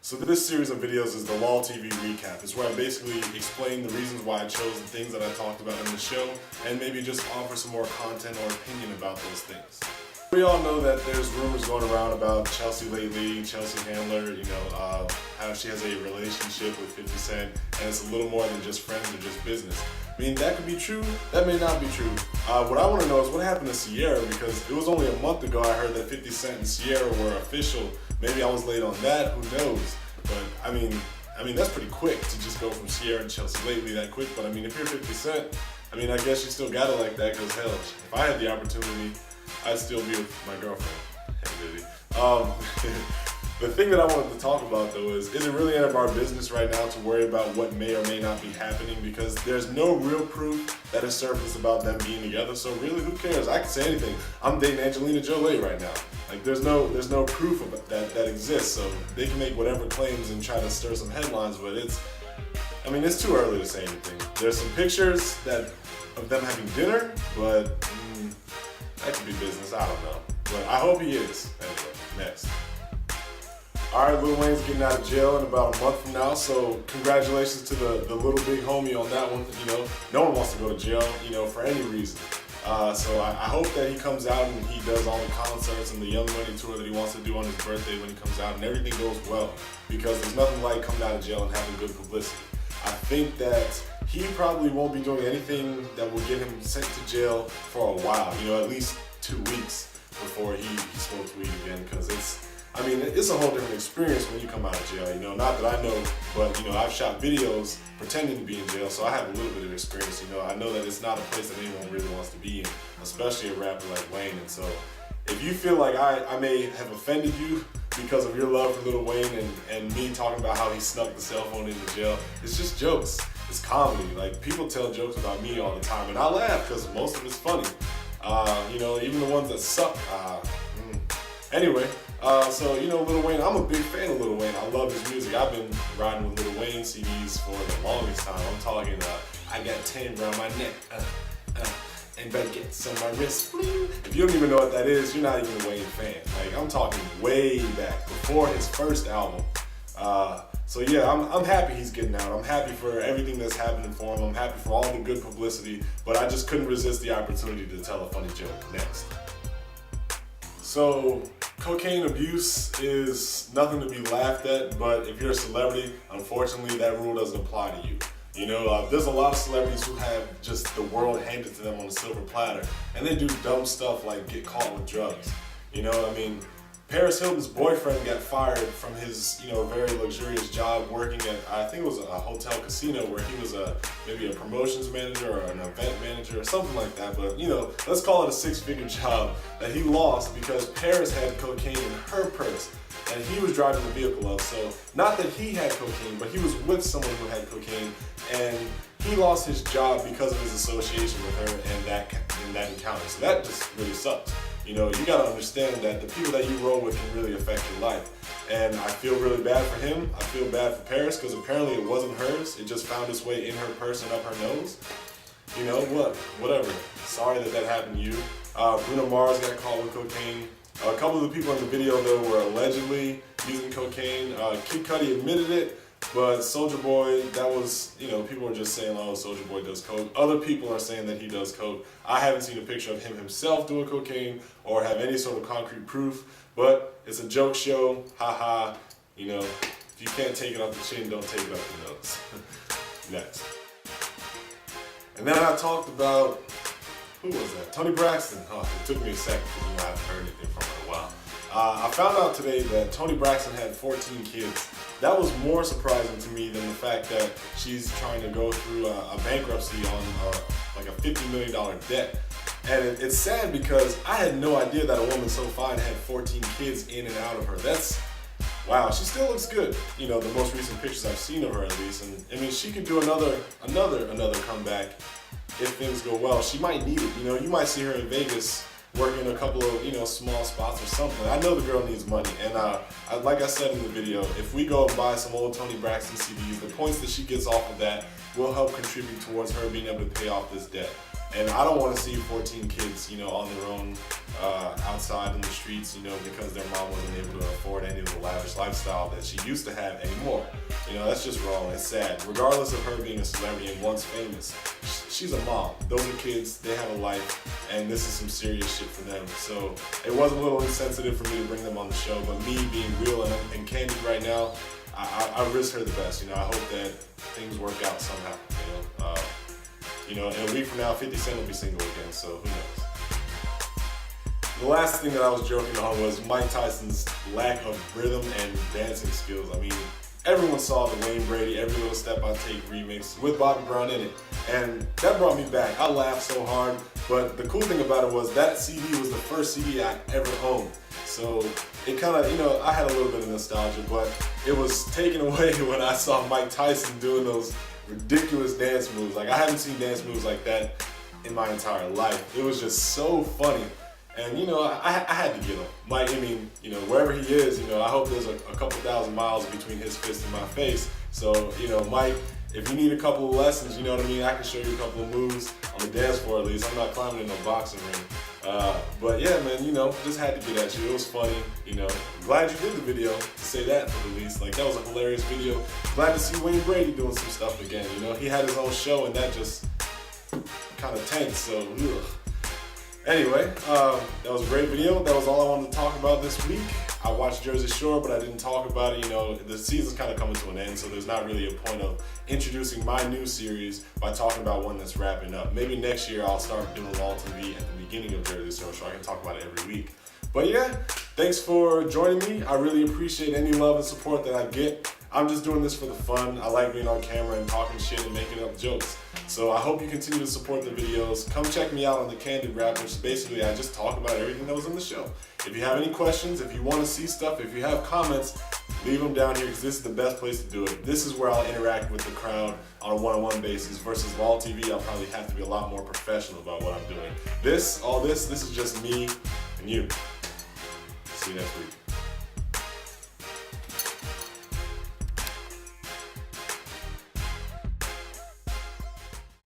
So this series of videos is the LOLtv recap. It's where I basically explain the reasons why I chose the things that I talked about in the show and maybe just offer some more content or opinion about those things. We all know that there's rumors going around about Chelsea lately, Chelsea Handler, how she has a relationship with 50 Cent and it's a little more than just friends or just business. I mean, that could be true, that may not be true. What I want to know is what happened to Sierra, because it was only a month ago I heard that 50 Cent and Sierra were official. Maybe I was late on that, who knows? But I mean that's pretty quick to just go from Sierra to Chelsea lately that quick. But I mean, if you're 50 Cent, I guess you still got it like that, because hell, if I had the opportunity, I'd still be with my girlfriend. Hey, baby. The thing that I wanted to talk about though is it really any of our business right now to worry about what may or may not be happening, because there's no real proof that has surfaced about them being together. So really, who cares? I can say anything. I'm dating Angelina Jolie right now. Like there's no proof of that exists. So they can make whatever claims and try to stir some headlines, but it's too early to say anything. There's some pictures of them having dinner, but that could be business. I don't know. But I hope he is. Anyway, next. Alright, Lil Wayne's getting out of jail in about a month from now, so congratulations to the little big homie on that one. No one wants to go to jail, for any reason. So I hope that he comes out and he does all the concerts and the Young Money tour that he wants to do on his birthday when he comes out, and everything goes well, because there's nothing like coming out of jail and having good publicity. I think that he probably won't be doing anything that will get him sent to jail for a while, at least 2 weeks before he smokes weed again, because it's a whole different experience when you come out of jail, not that I know, but I've shot videos pretending to be in jail, so I have a little bit of experience, I know that it's not a place that anyone really wants to be in, especially a rapper like Wayne. And so if you feel like I may have offended you because of your love for Lil Wayne and me talking about how he snuck the cell phone into jail, it's just jokes, it's comedy. Like, people tell jokes about me all the time and I laugh because most of it's funny, even the ones that suck. Anyway, so Lil Wayne, I'm a big fan of Lil Wayne. I love his music. I've been riding with Lil Wayne CDs for the longest time. I'm talking, I got 10 around my neck, and baguettes on my wrist. If you don't even know what that is, you're not even a Wayne fan. Like, I'm talking way back, before his first album. So yeah, I'm happy he's getting out. I'm happy for everything that's happening for him. I'm happy for all the good publicity, but I just couldn't resist the opportunity to tell a funny joke. Next. So, cocaine abuse is nothing to be laughed at, but if you're a celebrity, unfortunately that rule doesn't apply to you. There's a lot of celebrities who have just the world handed to them on a silver platter, and they do dumb stuff like get caught with drugs. Paris Hilton's boyfriend got fired from his, very luxurious job working at, I think it was a hotel casino, where he was maybe a promotions manager or an event manager or something like that. But, let's call it a 6-figure job that he lost because Paris had cocaine in her purse and he was driving the vehicle up. So, not that he had cocaine, but he was with someone who had cocaine, and he lost his job because of his association with her and that encounter. So that just really sucks. You gotta understand that the people that you roll with can really affect your life. And I feel really bad for him. I feel bad for Paris, because apparently it wasn't hers. It just found its way in her purse and up her nose. Whatever. Sorry that happened to you. Bruno Mars got caught with cocaine. A couple of the people in the video though were allegedly using cocaine. Kid Cudi admitted it, but Soulja Boy, that was, people were just saying, oh, Soulja Boy does coke. Other people are saying that he does coke. I haven't seen a picture of him himself doing cocaine or have any sort of concrete proof, but it's a joke show, haha. If you can't take it off the chin, don't take it up the nose. Next. And then I talked about, who was that? Toni Braxton. Oh, it took me a second because I haven't heard anything from her in a while. I found out today that Toni Braxton had 14 kids. That was more surprising to me than the fact that she's trying to go through a bankruptcy on like a $50 million debt. And it's sad because I had no idea that a woman so fine had 14 kids in and out of her. Wow, she still looks good. The most recent pictures I've seen of her at least. And she could do another comeback if things go well. She might need it. You might see her in Vegas working a couple of, small spots or something. I know the girl needs money, and like I said in the video, if we go and buy some old Toni Braxton CDs, the points that she gets off of that will help contribute towards her being able to pay off this debt. And I don't want to see 14 kids, you know, on their own outside in the streets, you know, because their mom wasn't able to afford any of the lavish lifestyle that she used to have anymore. You know, that's just wrong. It's sad. Regardless of her being a celebrity and once famous, she's a mom. Those are kids. They have a life, and this is some serious shit for them. So it was a little insensitive for me to bring them on the show, but me being real and candid right now, I wish her the best. You know, I hope that things work out somehow. You know, in a week from now, 50 Cent will be single again, so who knows. The last thing that I was joking on was Mike Tyson's lack of rhythm and dancing skills. I mean, everyone saw the Wayne Brady Every Little Step I Take remix with Bobby Brown in it, and that brought me back. I laughed so hard, but the cool thing about it was that CD was the first CD I ever owned. So it kind of, you know, I had a little bit of nostalgia, but it was taken away when I saw Mike Tyson doing those ridiculous dance moves. Like, I haven't seen dance moves like that in my entire life. It was just so funny. And, you know, I had to get him. Mike, I mean, you know, wherever he is, you know, I hope there's a couple thousand miles between his fist and my face. So, you know, Mike, if you need a couple of lessons, you know what I mean, I can show you a couple of moves on the dance floor at least. I'm not climbing in no boxing ring. But yeah, man, you know, just had to get at you. It was funny, you know. Glad you did the video, to say that for the least. Like, that was a hilarious video. Glad to see Wayne Brady doing some stuff again, you know. He had his own show and that just kind of tanked, so ugh. Anyway, that was a great video. That was all I wanted to talk about this week. I watched Jersey Shore, but I didn't talk about it. You know, the season's kind of coming to an end, so there's not really a point of introducing my new series by talking about one that's wrapping up. Maybe next year I'll start doing LOLtv at the beginning of Jersey Shore, so I can talk about it every week. But yeah, thanks for joining me. I really appreciate any love and support that I get. I'm just doing this for the fun. I like being on camera and talking shit and making up jokes. So I hope you continue to support the videos. Come check me out on the Candid Rap, which basically I just talk about everything that was in the show. If you have any questions, if you want to see stuff, if you have comments, leave them down here because this is the best place to do it. This is where I'll interact with the crowd on a one-on-one basis versus LOLtv. I'll probably have to be a lot more professional about what I'm doing. This is just me and you. See you next week.